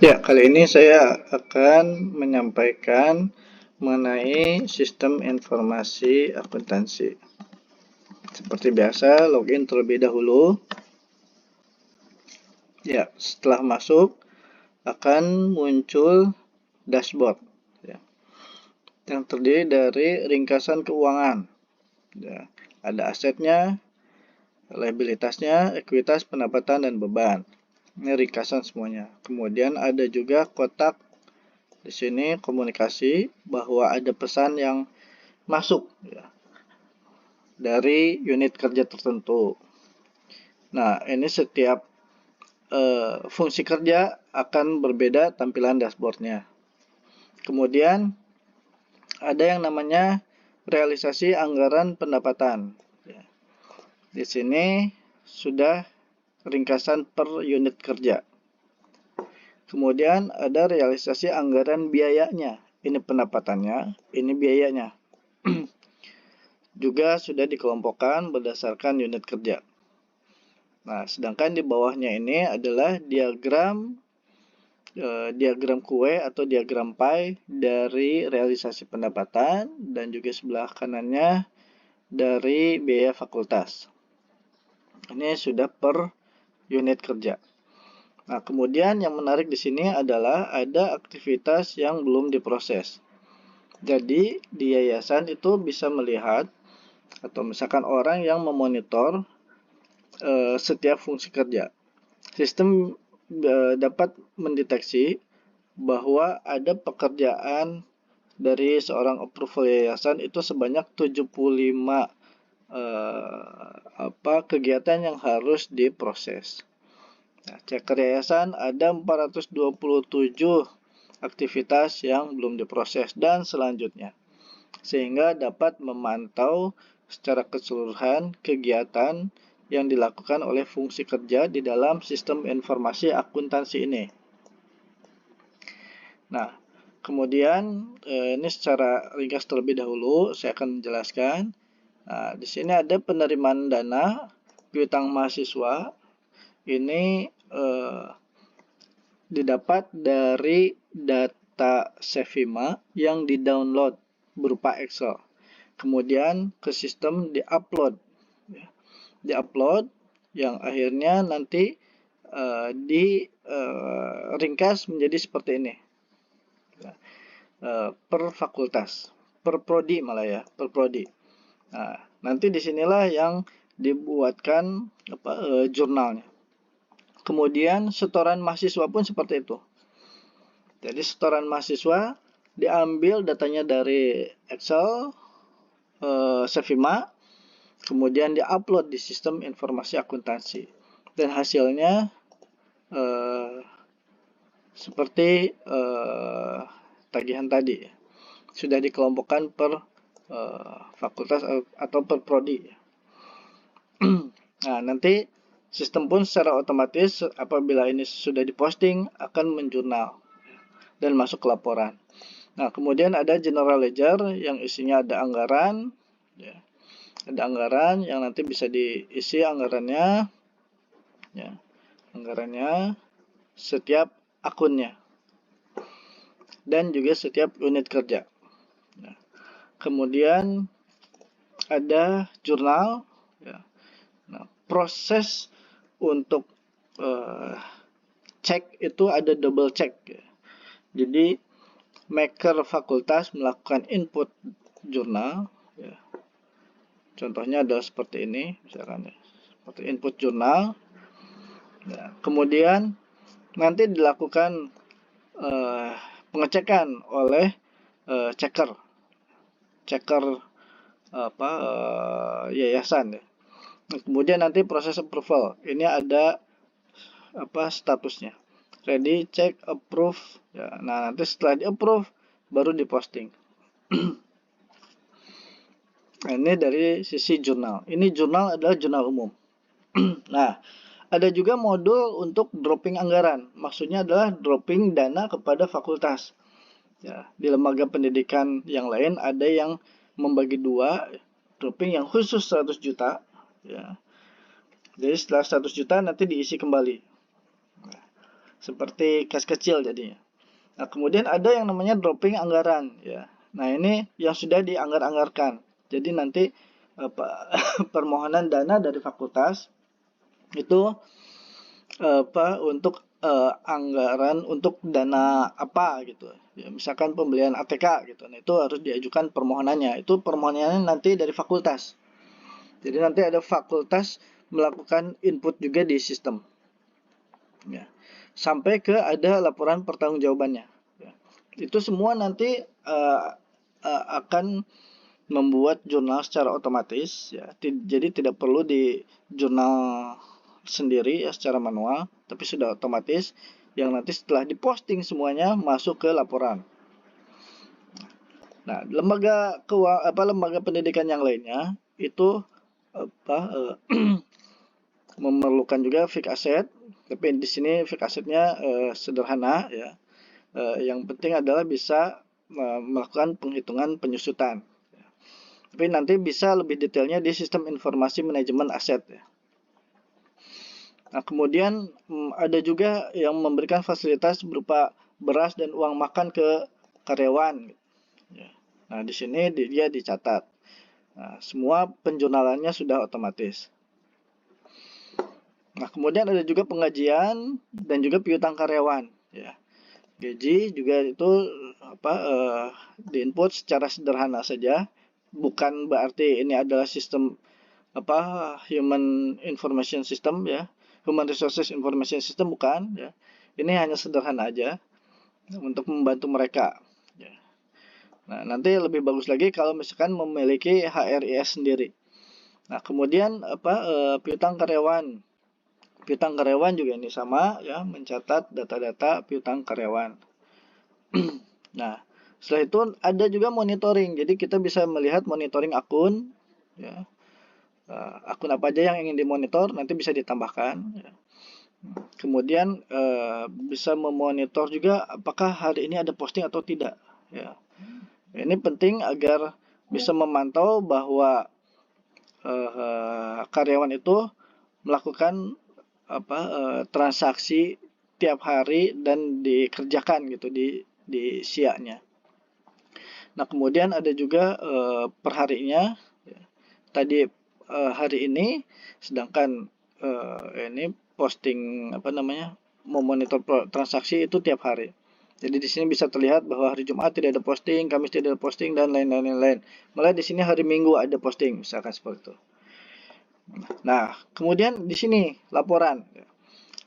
Ya, kali ini saya akan menyampaikan mengenai sistem informasi akuntansi. Seperti biasa, login terlebih dahulu. Ya, setelah masuk akan muncul dashboard ya, yang terdiri dari ringkasan keuangan. Ya, ada asetnya, liabilitasnya, ekuitas, pendapatan, dan beban. Ini ringkasan semuanya. Kemudian ada juga kotak di sini komunikasi bahwa ada pesan yang masuk ya, dari unit kerja tertentu. Nah, ini setiap fungsi kerja akan berbeda tampilan dashboardnya. Kemudian ada yang namanya realisasi anggaran pendapatan. Ya. Di sini sudah ringkasan per unit kerja. Kemudian ada realisasi anggaran biayanya. Ini pendapatannya, ini biayanya. Juga sudah dikelompokkan berdasarkan unit kerja. Nah, sedangkan di bawahnya ini adalah diagram kue atau diagram pie dari realisasi pendapatan dan juga sebelah kanannya dari biaya fakultas. Ini sudah per unit kerja. Nah, kemudian yang menarik di sini adalah ada aktivitas yang belum diproses. Jadi, di yayasan itu bisa melihat atau misalkan orang yang memonitor setiap fungsi kerja. Sistem dapat mendeteksi bahwa ada pekerjaan dari seorang approval yayasan itu sebanyak 75 kegiatan yang harus diproses. Nah, ceker yayasan ada 427 aktivitas yang belum diproses dan selanjutnya. Sehingga dapat memantau secara keseluruhan kegiatan yang dilakukan oleh fungsi kerja di dalam sistem informasi akuntansi ini. Nah, kemudian ini secara ringkas terlebih dahulu saya akan menjelaskan. Nah, di sini ada penerimaan dana piutang mahasiswa. Ini didapat dari data Sevima yang di-download berupa Excel. Kemudian ke sistem di-upload. Di-upload yang akhirnya nanti ringkas menjadi seperti ini. Per fakultas, per prodi malah ya, per prodi. Nah, nanti disinilah yang dibuatkan jurnalnya. Kemudian setoran mahasiswa pun seperti itu. Jadi setoran mahasiswa diambil datanya dari Excel, Sevima, kemudian diupload di sistem informasi akuntansi. Dan hasilnya seperti tagihan tadi sudah dikelompokkan per fakultas atau per prodi. Nah, nanti sistem pun secara otomatis apabila ini sudah diposting akan menjurnal dan masuk ke laporan. Nah, kemudian ada general ledger yang isinya ada anggaran, ya. Ada anggaran yang nanti bisa diisi anggarannya, ya. Anggarannya setiap akunnya dan juga setiap unit kerja. Nah, kemudian ada jurnal. Ya. Nah, proses untuk cek itu ada double check. Ya. Jadi maker fakultas melakukan input jurnal. Ya. Contohnya adalah seperti ini, misalkan ya. Seperti input jurnal. Ya. Kemudian nanti dilakukan pengecekan oleh checker yayasan ya. Kemudian nanti proses approval. Ini ada statusnya. Ready, check, approve. Ya, nah, nanti setelah di-approve baru diposting. Nah, ini dari sisi jurnal. Ini jurnal adalah jurnal umum. Nah, ada juga modul untuk dropping anggaran. Maksudnya adalah dropping dana kepada fakultas. Ya, di lembaga pendidikan yang lain ada yang membagi dua, dropping yang khusus 100 juta. Ya. Jadi setelah 100 juta nanti diisi kembali. seperti kas kecil jadinya. Nah, kemudian ada yang namanya dropping anggaran ya. Nah, ini yang sudah dianggar-anggarkan. Jadi nanti permohonan dana dari fakultas itu untuk anggaran untuk dana apa gitu. Ya, misalkan pembelian ATK gitu. Nah, itu harus diajukan permohonannya. Itu permohonannya nanti dari fakultas. Jadi nanti ada fakultas melakukan input juga di sistem. Ya. Sampai ke ada laporan pertanggungjawabannya. Ya. Itu semua nanti akan membuat jurnal secara otomatis ya. Jadi tidak perlu di jurnal sendiri ya secara manual, tapi sudah otomatis yang nanti setelah diposting semuanya masuk ke laporan. Nah, lembaga pendidikan yang lainnya itu memerlukan juga fixed asset, tapi di sini fixed assetnya sederhana ya. Yang penting adalah bisa melakukan penghitungan penyusutan. Tapi nanti bisa lebih detailnya di sistem informasi manajemen aset ya. Nah, kemudian ada juga yang memberikan fasilitas berupa beras dan uang makan ke karyawan. Ya. Nah, di sini dia dicatat. Nah, semua penjurnalannya sudah otomatis. Nah, kemudian ada juga penggajian dan juga piutang karyawan. Ya. Gaji juga itu diinput secara sederhana saja, bukan berarti ini adalah sistem human information system ya, human resources information system bukan ya. Ini hanya sederhana aja untuk membantu mereka. Ya. Nah, nanti lebih bagus lagi kalau misalkan memiliki HRIS sendiri. Nah, kemudian piutang karyawan. Piutang karyawan juga ini sama ya, mencatat data-data piutang karyawan. Nah, setelah itu ada juga monitoring. Jadi kita bisa melihat monitoring akun ya. Akun apa aja yang ingin dimonitor nanti bisa ditambahkan ya. Kemudian bisa memonitor juga apakah hari ini ada posting atau tidak ya. Ini penting agar bisa memantau bahwa karyawan itu melakukan transaksi tiap hari dan dikerjakan gitu di sianya. Nah, kemudian ada juga perharinya ya. Tadi hari ini, sedangkan ini posting memonitor transaksi itu tiap hari. Jadi di sini bisa terlihat bahwa hari Jumat tidak ada posting, Kamis tidak ada posting, dan lain-lain. Malah di sini hari Minggu ada posting, misalkan seperti itu. Nah, kemudian di sini laporan.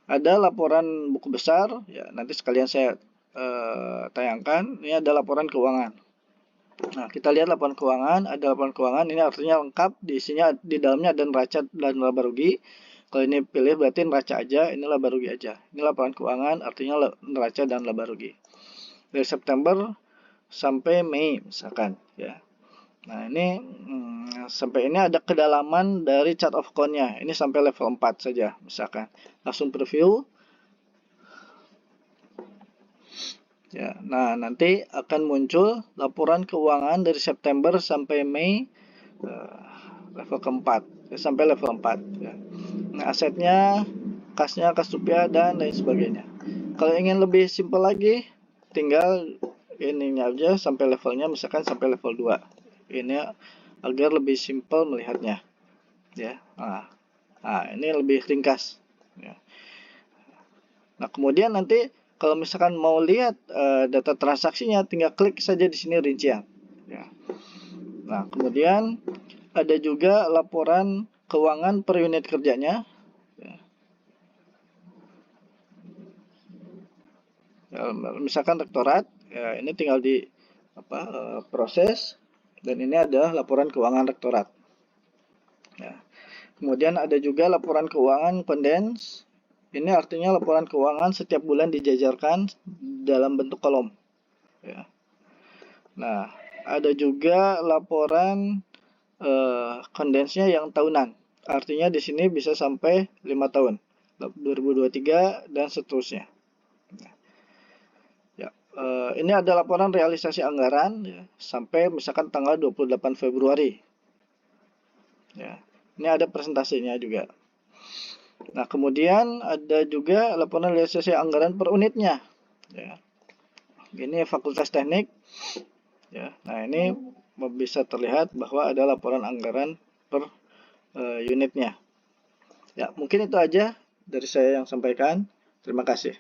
Ada laporan buku besar, ya nanti sekalian saya tayangkan. Ini ada laporan keuangan. Nah, kita lihat laporan keuangan. Ada laporan keuangan, ini artinya lengkap. Di dalamnya ada neraca dan laba rugi. Kalau ini pilih berarti neraca aja, ini laba rugi aja. Ini laporan keuangan, artinya neraca dan laba rugi. Dari September sampai Mei misalkan, ya. Nah, ini sampai ini ada kedalaman dari chart of count-nya. Ini sampai level 4 saja misalkan. Langsung preview. Ya, nah nanti akan muncul laporan keuangan dari September sampai Mei level keempat sampai level 4 ya. Nah, asetnya, kasnya, kas rupiah dan lain sebagainya. Kalau ingin lebih simpel lagi, tinggal ininya aja sampai levelnya, misalkan sampai level 2. Ini agar lebih simpel melihatnya. Ya. Nah, ini lebih ringkas. Ya. Nah, kemudian nanti kalau misalkan mau lihat data transaksinya, tinggal klik saja di sini rincian. Ya. Nah, kemudian ada juga laporan keuangan per unit kerjanya. Ya, misalkan rektorat, ya, ini tinggal di proses, dan ini adalah laporan keuangan rektorat. Ya. Kemudian ada juga laporan keuangan kondens. Ini artinya laporan keuangan setiap bulan dijajarkan dalam bentuk kolom. Ya. Nah, ada juga laporan kondensnya yang tahunan. Artinya di sini bisa sampai 5 tahun, 2023 dan seterusnya. Ya, ini ada laporan realisasi anggaran ya, sampai misalkan tanggal 28 Februari. Ya, ini ada presentasinya juga. Nah, kemudian ada juga laporan realisasi anggaran per unitnya. Ya. Ini Fakultas Teknik. Ya. Nah, ini bisa terlihat bahwa ada laporan anggaran per unitnya. Ya, mungkin itu aja dari saya yang sampaikan. Terima kasih.